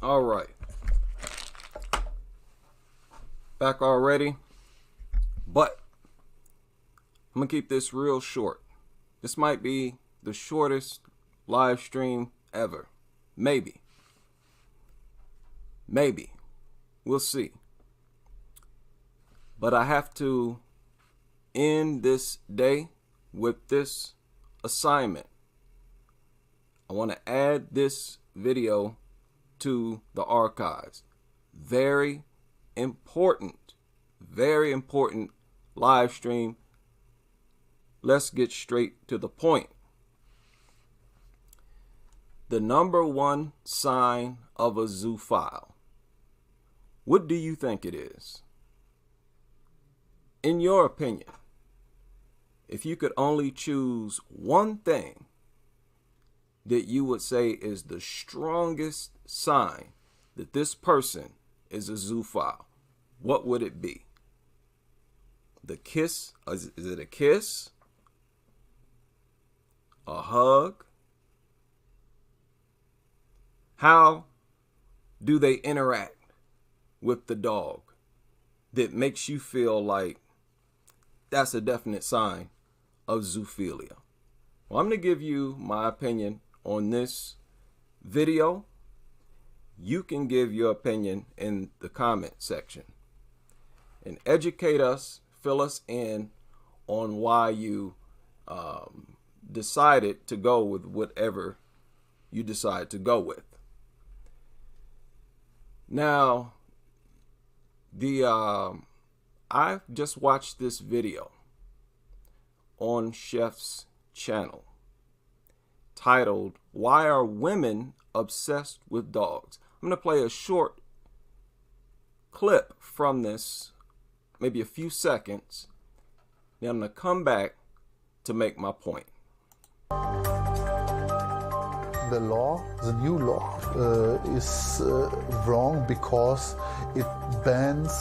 All right. Back already. But I'm going to keep this real short. This might be the shortest live stream ever. Maybe. Maybe. We'll see. But I have to end this day with this assignment. I want to add this video to the archives. Very important live stream. Let's get straight to the point. The number one sign of a zoophile. What do you think it is? In your opinion, if you could only choose one thing that you would say is the strongest sign that this person is a zoophile, what would it be? The kiss? Is it a kiss? A hug? How do they interact with the dog that makes you feel like that's a definite sign of zoophilia? Well, I'm going to give you my opinion on this video. You can give your opinion in the comment section and educate us, fill us in on why you decided to go with whatever you decide to go with. Now, I've just watched this video on Chef's channel titled, "Why Are Women Obsessed with Dogs?" I'm going to play a short clip from this, maybe a few seconds. Then I'm going to come back to make my point. The new law, is wrong because it bans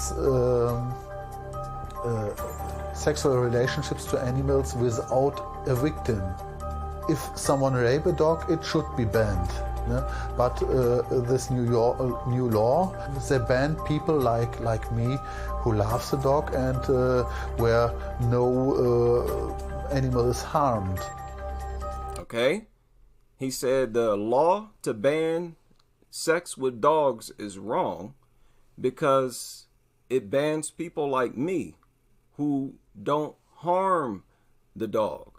sexual relationships to animals without a victim. If someone rape a dog, it should be banned. But this new law, they ban people like me who loves the dog and where no animal is harmed. Okay. He said the law to ban sex with dogs is wrong because it bans people like me who don't harm the dog.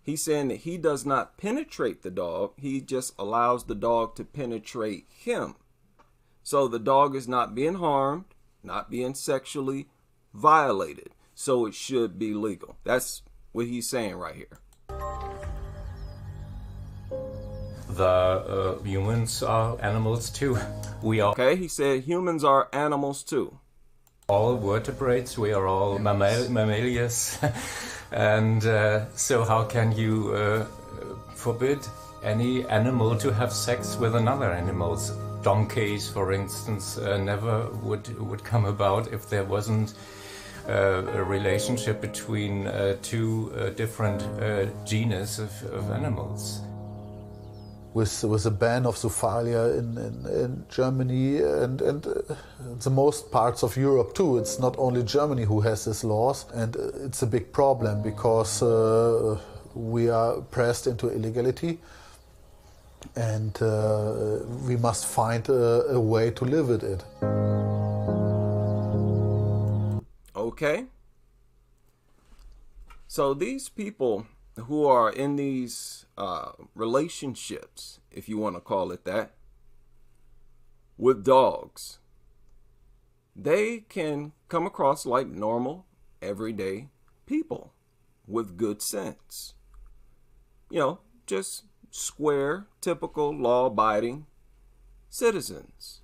He's saying that he does not penetrate the dog. He just allows the dog to penetrate him. So the dog is not being harmed, not being sexually violated. So it should be legal. That's what he's saying right here. The humans are animals too. We are. Okay, he said humans are animals too. All vertebrates, we are all mammalians. And so how can you forbid any animal to have sex with another animal? Donkeys, for instance, never would come about if there wasn't a relationship between two different genus of animals. With a ban of zoophilia in Germany and the most parts of Europe too. It's not only Germany who has these laws, and it's a big problem because we are pressed into illegality, and we must find a way to live with it. Okay. So these people who are in these relationships, if you want to call it that, with dogs, they can come across like normal, everyday people with good sense. You know, just square, typical, law-abiding citizens.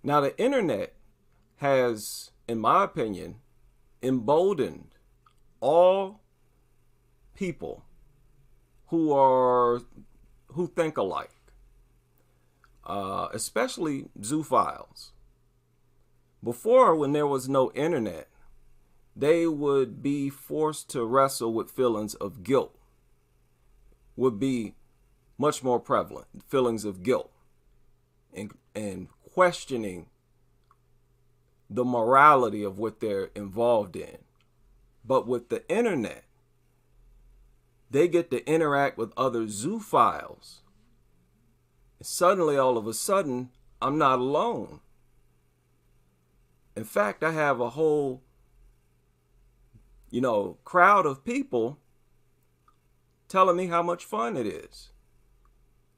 Now, the internet has, in my opinion, emboldened all people who think alike, especially zoophiles. Before, when there was no internet, they would be forced to wrestle with feelings of guilt, would be much more prevalent, feelings of guilt. and questioning the morality of what they're involved in. But with the internet, they get to interact with other zoophiles. Suddenly, all of a sudden, I'm not alone. In fact, I have a whole, crowd of people telling me how much fun it is.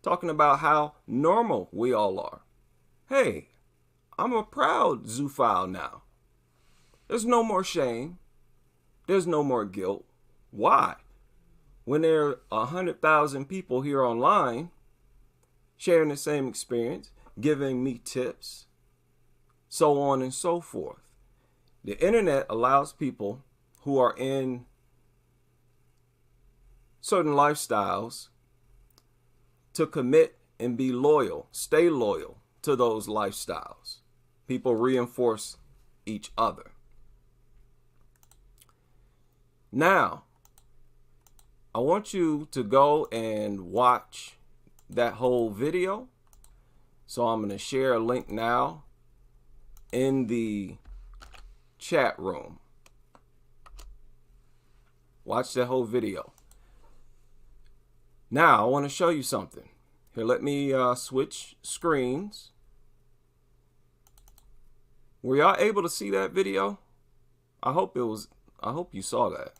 Talking about how normal we all are. Hey, I'm a proud zoophile now. There's no more shame. There's no more guilt. Why? When there are 100,000 people here online sharing the same experience, giving me tips, so on and so forth. The internet allows people who are in certain lifestyles to commit and be loyal, stay loyal to those lifestyles. People reinforce each other. Now, I want you to go and watch that whole video. So I'm going to share a link now in the chat room. Watch that whole video. Now, I want to show you something. Here, let me switch screens. Were y'all able to see that video? I hope you saw that.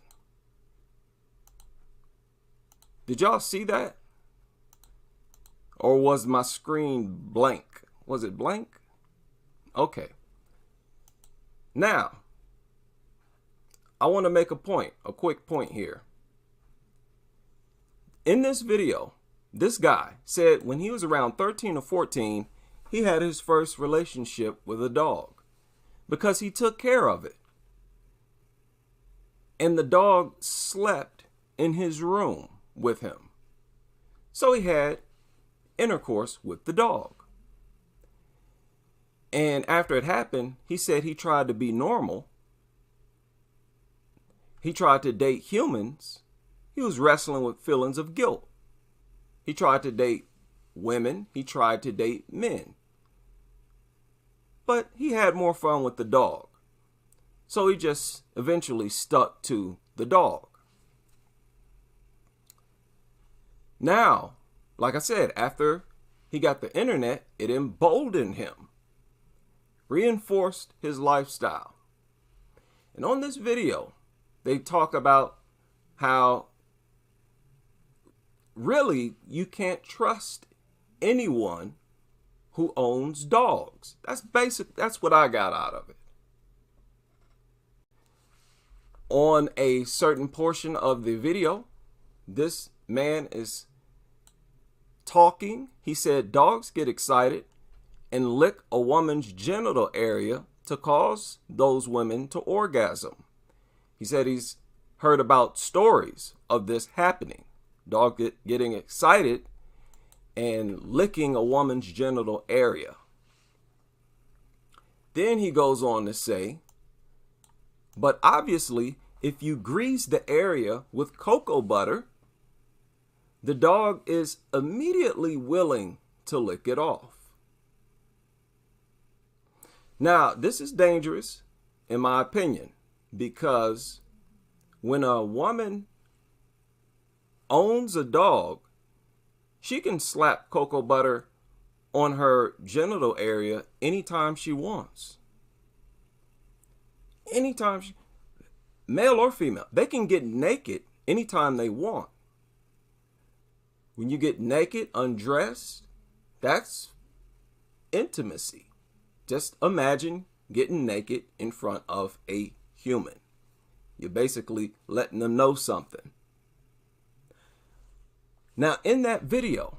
Did y'all see that? Or was my screen blank? Was it blank? Okay. Now, I want to make a quick point here. In this video, this guy said when he was around 13 or 14, he had his first relationship with a dog because he took care of it. And the dog slept in his room with him. So he had intercourse with the dog. And after it happened, he said he tried to be normal. He tried to date humans. He was wrestling with feelings of guilt. He tried to date women. He tried to date men. But he had more fun with the dog. So he just eventually stuck to the dog. Now, like I said, after he got the internet, it emboldened him, reinforced his lifestyle. And on this video, they talk about how really you can't trust anyone who owns dogs. That's basic. That's what I got out of it. On a certain portion of the video, this man is talking. He said dogs get excited and lick a woman's genital area to cause those women to orgasm. He said he's heard about stories of this happening. Dog getting excited and licking a woman's genital area. Then he goes on to say, but obviously, if you grease the area with cocoa butter, the dog is immediately willing to lick it off. Now, this is dangerous, in my opinion, because when a woman owns a dog, she can slap cocoa butter on her genital area anytime she wants. Anytime male or female, they can get naked anytime they want. When you get naked, undressed, that's intimacy. Just imagine getting naked in front of a human. You're basically letting them know something. Now, in that video,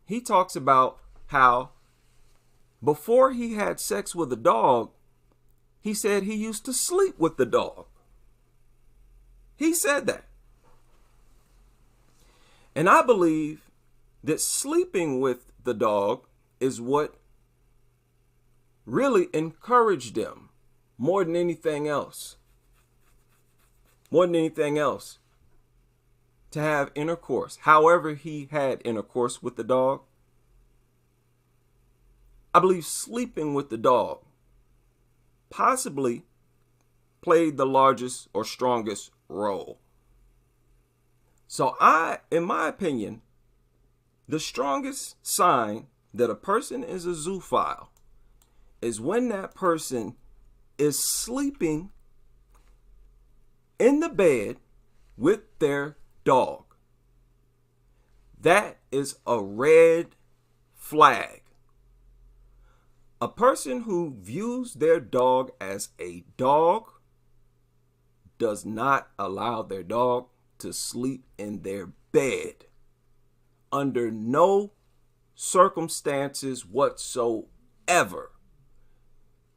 he talks about how before he had sex with a dog, he said he used to sleep with the dog. He said that. And I believe that sleeping with the dog is what really encouraged him more than anything else. More than anything else. To have intercourse. However he had intercourse with the dog, I believe sleeping with the dog possibly played the largest or strongest role. So in my opinion, the strongest sign that a person is a zoophile is when that person is sleeping in the bed with their dog. That is a red flag. A person who views their dog as a dog does not allow their dog to sleep in their bed under no circumstances whatsoever.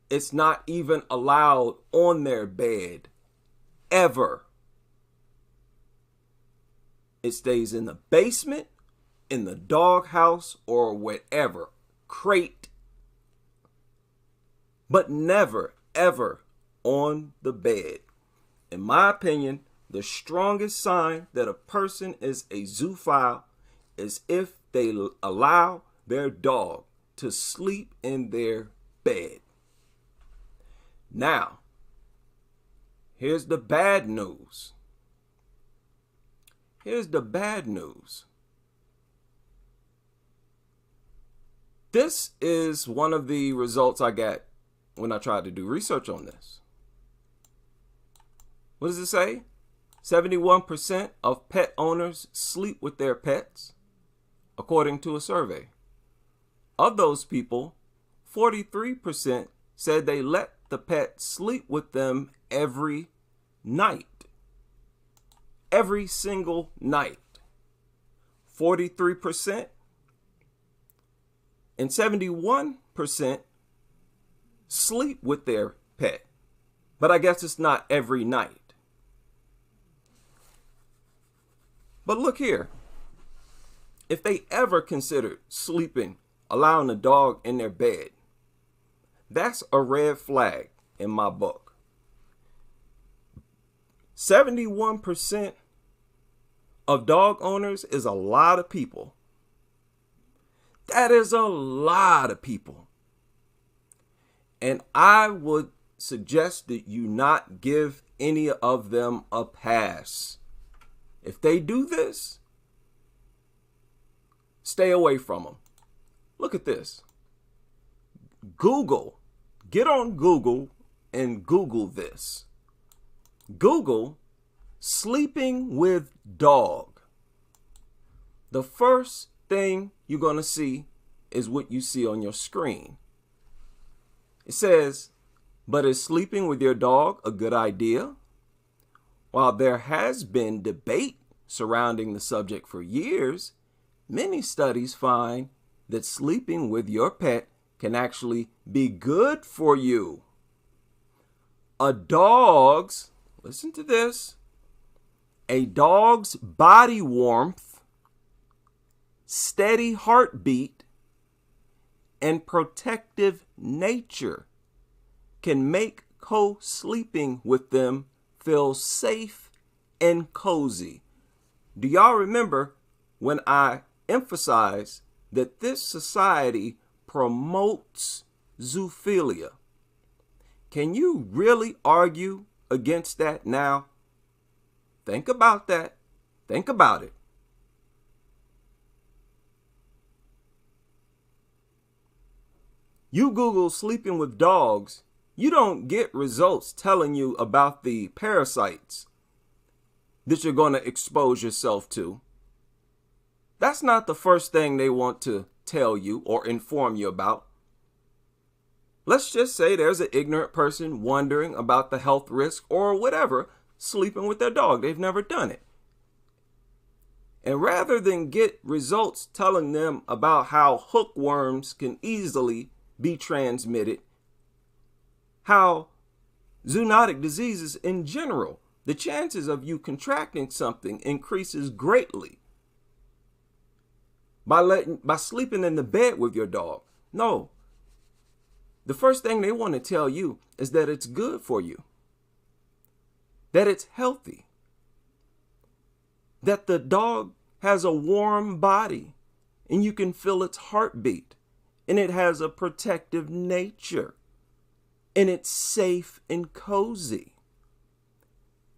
It's not even allowed on their bed ever. It stays in the basement, in the doghouse, or whatever, crate, but never, ever on the bed. In my opinion, the strongest sign that a person is a zoophile is if they allow their dog to sleep in their bed. Now, here's the bad news. Here's the bad news. This is one of the results I got when I tried to do research on this. What does it say? 71% of pet owners sleep with their pets, according to a survey. Of those people, 43% said they let the pet sleep with them every night. Every single night. 43% and 71% sleep with their pet. But I guess it's not every night. But look here. If they ever considered sleeping, allowing a dog in their bed, that's a red flag in my book. 71% of dog owners is a lot of people. That is a lot of people. And I would suggest that you not give any of them a pass. If they do this, stay away from them. Look at this. Google. Get on Google and Google this. Google sleeping with dog. The first thing you're going to see is what you see on your screen. It says, but is sleeping with your dog a good idea? While there has been debate surrounding the subject for years, many studies find that sleeping with your pet can actually be good for you. Listen to this, a dog's body warmth, steady heartbeat, and protective nature can make co-sleeping with them feel safe and cozy. Do y'all remember when I emphasized that this society promotes zoophilia? Can you really argue against that now? Think about that. Think about it. You Google sleeping with dogs, you don't get results telling you about the parasites that you're going to expose yourself to. That's not the first thing they want to tell you or inform you about. Let's just say there's an ignorant person wondering about the health risk or whatever, sleeping with their dog. They've never done it. And rather than get results telling them about how hookworms can easily be transmitted, how zoonotic diseases in general, the chances of you contracting something increases greatly by sleeping in the bed with your dog. No. The first thing they want to tell you is that it's good for you, that it's healthy, that the dog has a warm body and you can feel its heartbeat and it has a protective nature, and it's safe and cozy.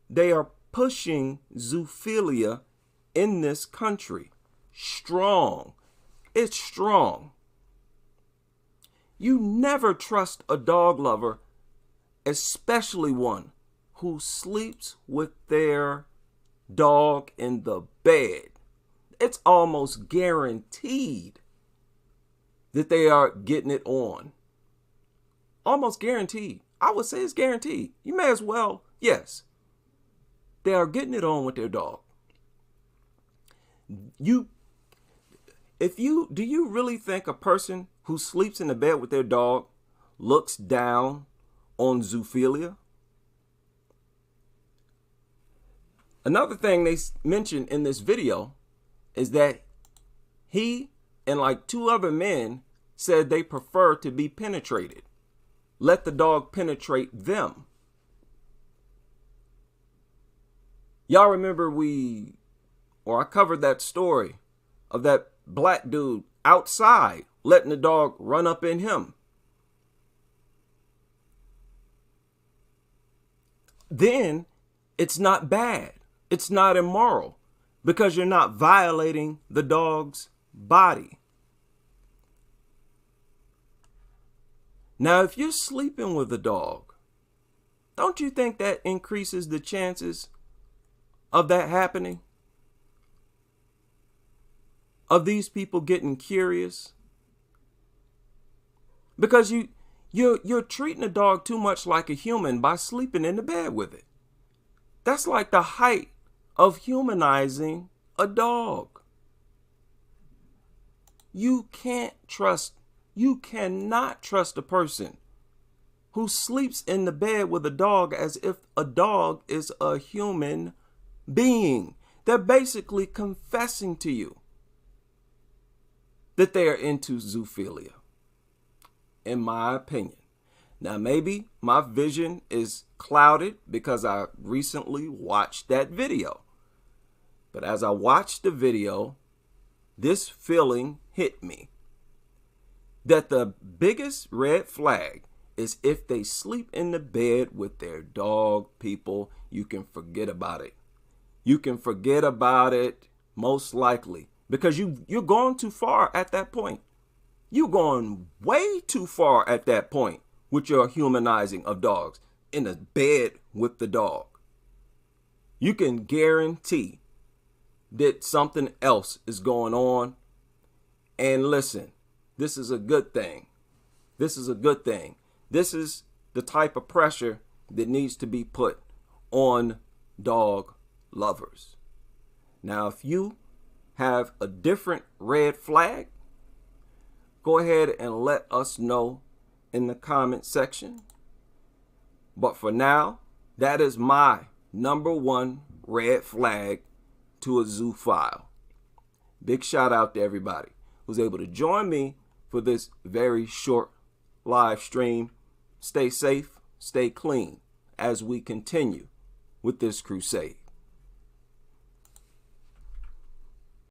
They are pushing zoophilia in this country. Strong. It's strong. You never trust a dog lover, especially one who sleeps with their dog in the bed. It's almost guaranteed that they are getting it on. Almost guaranteed. I would say it's guaranteed. You may as well, yes. They are getting it on with their dog. Do you really think a person who sleeps in the bed with their dog looks down on zoophilia? Another thing they mentioned in this video is that he and like 2 other men said they prefer to be penetrated. Let the dog penetrate them. Y'all remember I covered that story of that black dude outside letting the dog run up in him. Then it's not bad. It's not immoral because you're not violating the dog's body. Now, if you're sleeping with a dog, don't you think that increases the chances of that happening? Of these people getting curious? Because you're treating a dog too much like a human by sleeping in the bed with it. That's like the height of humanizing a dog. You cannot trust a person who sleeps in the bed with a dog as if a dog is a human being. They're basically confessing to you that they are into zoophilia, in my opinion. Now, maybe my vision is clouded because I recently watched that video. But as I watched the video, this feeling hit me. That the biggest red flag is if they sleep in the bed with their dog, people, you can forget about it. You can forget about it, most likely, because you're going too far at that point. You're going way too far at that point with your humanizing of dogs in the bed with the dog. You can guarantee that something else is going on. And listen, this is a good thing. This is a good thing. This is the type of pressure that needs to be put on dog lovers. Now, if you have a different red flag, go ahead and let us know in the comment section. But for now, that is my #1 red flag to a zoophile. Big shout out to everybody who's able to join me for this very short live stream. Stay safe, stay clean as we continue with this crusade.